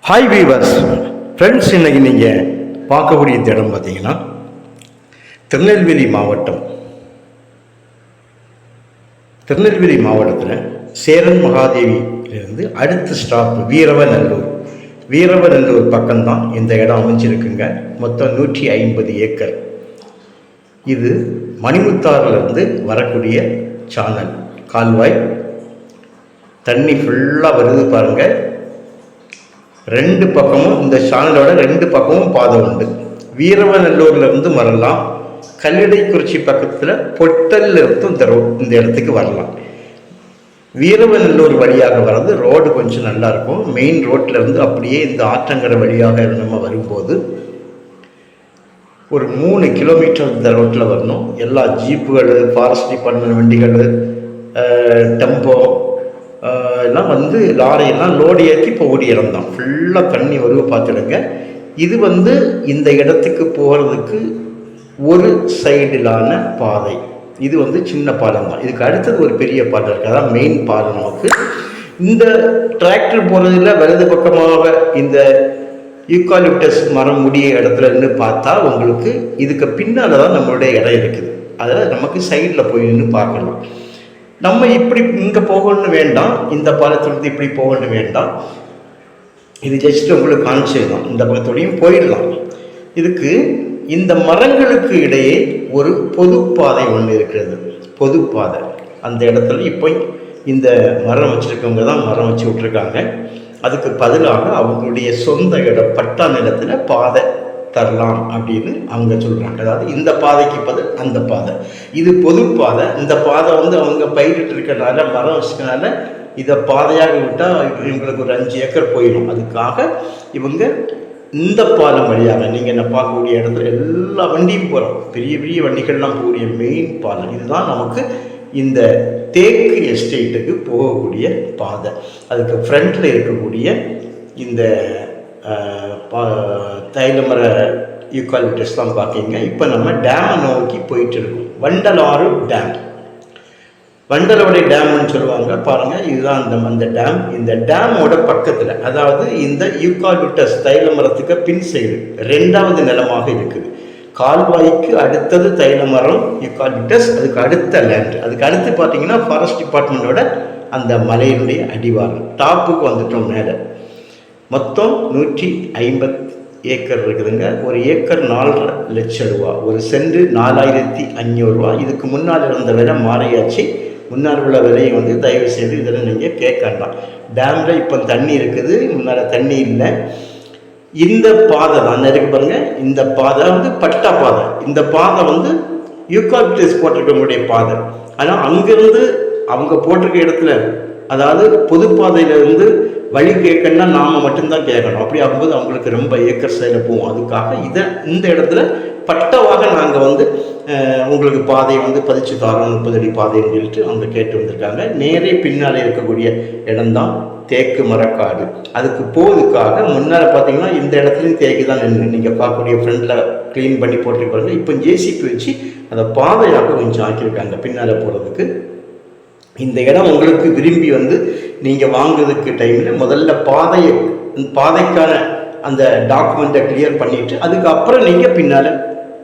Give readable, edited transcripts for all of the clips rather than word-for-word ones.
Hi viewers friends, இன்றைக்கி நீங்கள் பார்க்கக்கூடிய இந்த இடம் பார்த்தீங்கன்னா திருநெல்வேலி மாவட்டத்தில் சேரன் மகாதேவியிலிருந்து அடுத்த ஸ்டாப் வீரவநல்லூர் பக்கம்தான் இந்த இடம் அமைஞ்சிருக்குங்க. மொத்தம் 150 ஏக்கர். இது மணிமுத்தாறிலிருந்து வரக்கூடிய சானல் கால்வாய். தண்ணி ஃபுல்லாக வருது பாருங்கள். ரெண்டு பக்கமும் இந்த சானலோட ரெண்டு பக்கமும் பாதை உண்டு. வீரவநல்லூர்லேருந்து வரலாம். கல்லடைக்குறிச்சி பக்கத்தில் பொட்டல்ல இருந்து இந்த இடத்துக்கு வரலாம். வீரவநல்லூர் வழியாக வர்றது ரோடு கொஞ்சம் நல்லாயிருக்கும். மெயின் ரோட்டில் இருந்து அப்படியே இந்த ஆற்றங்கரை வழியாக நம்ம வரும்போது ஒரு 3 கிலோமீட்டர் இந்த ரோட்டில் வரணும். எல்லா ஜீப்புகள், ஃபாரஸ்ட் டிபார்ட்மெண்ட் வண்டிகள், டெம்போ எல்லாம் வந்து லாரியெல்லாம் லோடு ஏற்றி போகக்கூடிய இடம் தான். ஃபுல்லாக தண்ணி வருவ பார்த்துடுங்க. இது இந்த இடத்துக்கு போகிறதுக்கு ஒரு சைடிலான பாதை. இது சின்ன பாலம் தான். இதுக்கு அடுத்தது ஒரு பெரிய பாலம் இருக்குது, அதான் மெயின் பாலம். நமக்கு இந்த டிராக்டர் போகிறதுல வலது பக்கமாக இந்த யூக்காலிப்டஸ் மரம் முடிய இடத்துல இருந்து பார்த்தா உங்களுக்கு இதுக்கு பின்னால் தான் நம்மளுடைய இடம் இருக்குது. அதில் நமக்கு சைடில் போய் நின்று பார்க்கலாம். நம்ம இப்படி இங்கே போகணும்னு வேண்டாம், இந்த பாலத்திலிருந்து இப்படி போகணும்னு வேண்டாம். இது ஜஸ்ட் உங்களுக்கு காமிச்சிடலாம். இந்த பக்கத்தோடையும் போயிடலாம். இதுக்கு இந்த மரங்களுக்கு இடையே ஒரு பொதுப்பாதை ஒன்று இருக்கிறது. பொதுப்பாதை அந்த இடத்துல இப்போ இந்த மரம் வச்சுருக்கவங்க தான் மரம் வச்சு விட்ருக்காங்க. அதுக்கு பதிலாக அவங்களுடைய சொந்த இடம் பட்டா நிலத்தில் பாதை தரலாம் அப்படின்னு அவங்க சொல்கிறாங்க. அதாவது இந்த பாதைக்கு பதில் அந்த பாதை. இது பொது பாதை. இந்த பாதை அவங்க பயிரிட்டு இருக்கிறனால, மரம் வச்சுக்கனால இதை பாதையாக விட்டால் இவங்களுக்கு ஒரு 5 ஏக்கர் போயிடும். அதுக்காக இவங்க இந்த பாலம் வழியாக நீங்கள் என்ன பார்க்கக்கூடிய இடத்துல எல்லா வண்டியும் போகிறோம். பெரிய பெரிய வண்டிகள்லாம் போகக்கூடிய மெயின் பாலம் இதுதான். நமக்கு இந்த தேக்கு எஸ்டேட்டுக்கு போகக்கூடிய பாதை. அதுக்கு ஃப்ரண்டில் இருக்கக்கூடிய இந்த தைலமர யூக்காலிப்டஸ்லாம் பார்க்கிங்க. இப்போ நம்ம டேமை நோக்கி போயிட்டு இருக்கோம். வண்டலாறு டேம், வண்டலவடை டேம்னு சொல்லுவாங்க பாருங்கள். இதுதான் அந்த டேம். இந்த டேமோட பக்கத்தில், அதாவது இந்த யூக்காலிப்டஸ் தைலமரத்துக்கு பின் சைடு 2வது நிலமாக இருக்குது. கால்வாய்க்கு அடுத்தது தைலமரம் யூக்காலிப்டஸ், அதுக்கு அடுத்த லேண்ட். அதுக்கு அடுத்து பார்த்தீங்கன்னா ஃபாரஸ்ட் டிபார்ட்மெண்ட்டோட அந்த மலையினுடைய அடிவாரம். டாப்புக்கு வந்துட்டோம் மேலே. மொத்தம் 150 ஏக்கர் இருக்குதுங்க. ஒரு ஏக்கர் 4.5 லட்சம் ரூபா. ஒரு சென்ட் 4500 ரூபா. இதுக்கு முன்னால் இருந்த விலை மாறியாச்சு. முன்னால் உள்ள விலையை தயவு செய்து இதில் நீங்கள் கேட்கலாம். டேமில் இப்போ தண்ணி இருக்குது, முன்னால் தண்ணி இல்லை. இந்த பாதை தான் இருக்கு பாருங்கள். இந்த பாதை பட்டா பாதை. இந்த பாதை யூக்காலிப்டஸ் போட்டிருக்கவங்களுடைய பாதை. ஆனால் அங்கேருந்து அவங்க போட்டிருக்க இடத்துல, அதாவது பொதுப்பாதையிலிருந்து வழி கேட்கணும்னா நாம் மட்டும்தான் கேட்கணும். அப்படி ஆகும்போது அவங்களுக்கு ரொம்ப ஏக்கர் சைடில் போவோம். அதுக்காக இந்த இடத்துல பட்டவாக நாங்கள் உங்களுக்கு பாதையை பதிச்சு தரோம், 30 அடி பாதைன்னு சொல்லிட்டு அவங்க கேட்டு வந்திருக்காங்க. நேரே பின்னால் இருக்கக்கூடிய இடம்தான் தேக்கு மரக்காடு. அதுக்கு போவதுக்காக முன்னால் பார்த்தீங்கன்னா இந்த இடத்துலையும் தேக்கு தான் நின்று நீங்கள் பார்க்கக்கூடிய ஃப்ரெண்டில் க்ளீன் பண்ணி போட்டுருப்பாங்க. இப்போ ஜேசிபி வச்சு அதை பாதையாக கொஞ்சம் ஆக்கியிருக்காங்க பின்னால் போகிறதுக்கு. இந்த இடம் உங்களுக்கு விரும்பி நீங்கள் வாங்குறதுக்கு டைமில் முதல்ல பாதைக்கான அந்த டாக்குமெண்ட்டை கிளியர் பண்ணிவிட்டு அதுக்கப்புறம் நீங்கள் பின்னால்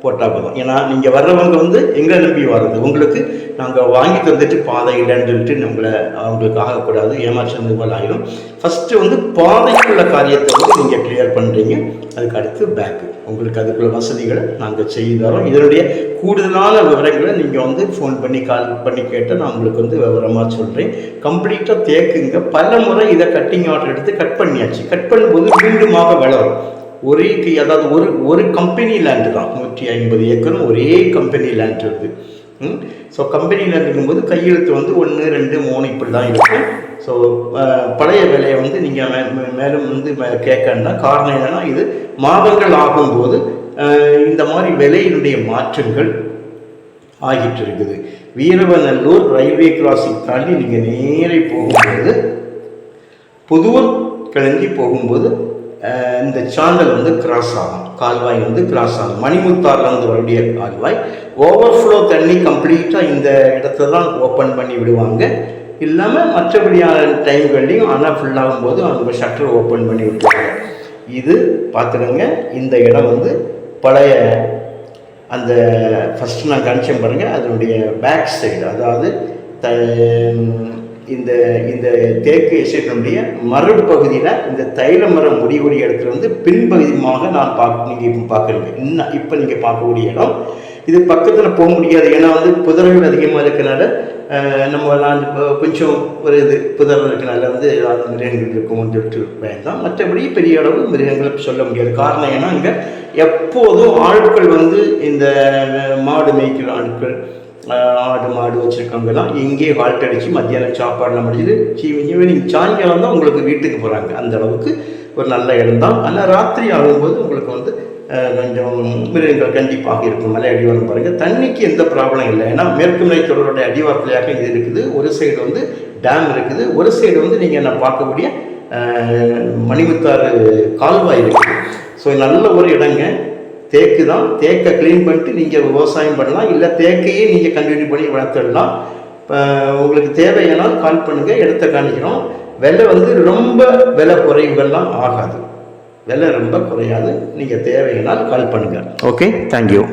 போட்டால் போதும். ஏன்னா நீங்கள் வர்றவங்க எங்களை நம்பி வர்றது, உங்களுக்கு நாங்கள் வாங்கி தந்துட்டு பாதை இல்லைன்னு சொல்லிட்டு அவங்களுக்கு ஆகக்கூடாது, ஏமாற்றம் போல் ஆகிடும். ஃபஸ்ட்டு பாதைக்குள்ள காரியத்தை நீங்கள் கிளியர் பண்ணுறீங்க. அதுக்கு அடுத்து பேக்கு உங்களுக்கு அதுக்குள்ள வசதிகளை நாங்கள் செய்து தரோம். இதனுடைய கூடுதலான விவரங்களை நீங்கள் ஃபோன் பண்ணி கால் பண்ணி கேட்டால் நான் உங்களுக்கு விவரமாக சொல்கிறேன். கம்ப்ளீட்டாக தேக்குங்க. பல முறை இதை கட்டிங் ஆர்டர் எடுத்து கட் பண்ணியாச்சு. கட் பண்ணும்போது மீண்டுமாக வளரும். அதாவது ஒரு கம்பெனி லேண்டு தான். 150 ஏக்கரும் ஒரே கம்பெனி லேண்ட் இருக்குது. ஸோ கம்பெனி லேண்ட் இருக்கும்போது கையெழுத்து 1, 2, 3 இப்படி தான் இருக்கும். ஸோ பழைய விலையை நீங்கள் மேலும் கேட்கணுன்னா காரணம் என்னென்னா, இது மாதங்கள் ஆகும்போது இந்த மாதிரி விலையினுடைய மாற்றங்கள் ஆகிட்டு இருக்குது. வீரவநல்லூர் ரயில்வே கிராசிங் தாண்டி நீங்கள் நேரே போகும்போது, புதுவர் கிளம்பி போகும்போது இந்த சானல் கிராஸ் ஆகும். கால்வாய் கிராஸ் ஆகும். மணிமுத்தார்லேருந்து வரக்கூடிய கால்வாய் ஓவர்ஃப்ளோ தண்ணி கம்ப்ளீட்டாக இந்த இடத்துல தான் ஓப்பன் பண்ணி விடுவாங்க. இல்லாமல் மற்றபடியான டைம்கள்லையும் ஆனால் ஃபுல்லாகும் போது அவங்க ஷட்டர் ஓப்பன் பண்ணி விட்டுருவாங்க. இது பார்த்துடுங்க. இந்த இடம் வந்து பழைய அந்த ஃபஸ்ட்டு நான் காமிச்சேன் பாருங்கள், அதனுடைய பேக் சைடு, அதாவது இந்த இந்த தேக்கு எஸ்டேட்டினுடைய மறுபகுதியில் இந்த தைல மரம் முடிவுடைய இடத்துல வந்து பின்பகுதியாக நீங்கள் இப்போ பார்க்குறீங்க. இப்போ நீங்கள் பார்க்கக்கூடிய இடம் இது. பக்கத்தில் போக முடியாது, ஏன்னா வந்து புதர்கள் அதிகமாக இருக்கிறனால நம்ம நான் கொஞ்சம் ஒரு இது புதர் இருக்கிறனால வந்து அது மிருகங்கள் இருக்கும்னு சொல்லிட்டு வேண்டாம். மற்றபடி பெரிய அளவு மிருகங்கள் சொல்ல முடியாது. காரணம் ஏன்னா இங்கே எப்போதும் ஆட்கள் வந்து இந்த மாடு மேய்க்கிற ஆட்கள், ஆடு மாடு வச்சுருக்கவங்கலாம் இங்கே ஹால்ட் அடித்து மத்தியானம் சாப்பாடுலாம் முடிஞ்சது ஈவினிங் சாயங்காலம் தான் உங்களுக்கு வீட்டுக்கு போகிறாங்க. அந்த அளவுக்கு ஒரு நல்ல இடம் தான். ஆனால் ராத்திரி ஆகும்போது உங்களுக்கு வந்து கொஞ்சம் மிருகங்கள் கண்டிப்பாக இருக்கும். மலை அடிவாரம் பாருங்கள், தண்ணிக்கு எந்த ப்ராப்ளம் இல்லை. ஏன்னா மேற்கு மலை தொடருடைய அடிவாரத்திலேயாக இது இருக்குது. ஒரு சைடு வந்து டேம் இருக்குது, ஒரு சைடு வந்து நீங்கள் நான் பார்க்கக்கூடிய மணிமுத்தாறு கால்வாய் இருக்குது. ஸோ நல்ல ஒரு இடங்க. தேக்கு தான். தேக்கை க்ளீன் பண்ணிட்டு நீங்கள் விவசாயம் பண்ணலாம், இல்லை தேக்கையே நீங்கள் கண்டினியூ பண்ணி வளர்த்துடலாம். உங்களுக்கு தேவையானால் கால் பண்ணுங்கள், இடத்த காணிக்கிறோம். விலை வந்து ரொம்ப விலை குறைவுகள்லாம் ஆகாது, விலை ரொம்ப குறையாது. நீங்கள் தேவையானால் கால் பண்ணுங்கள். Okay, thank you.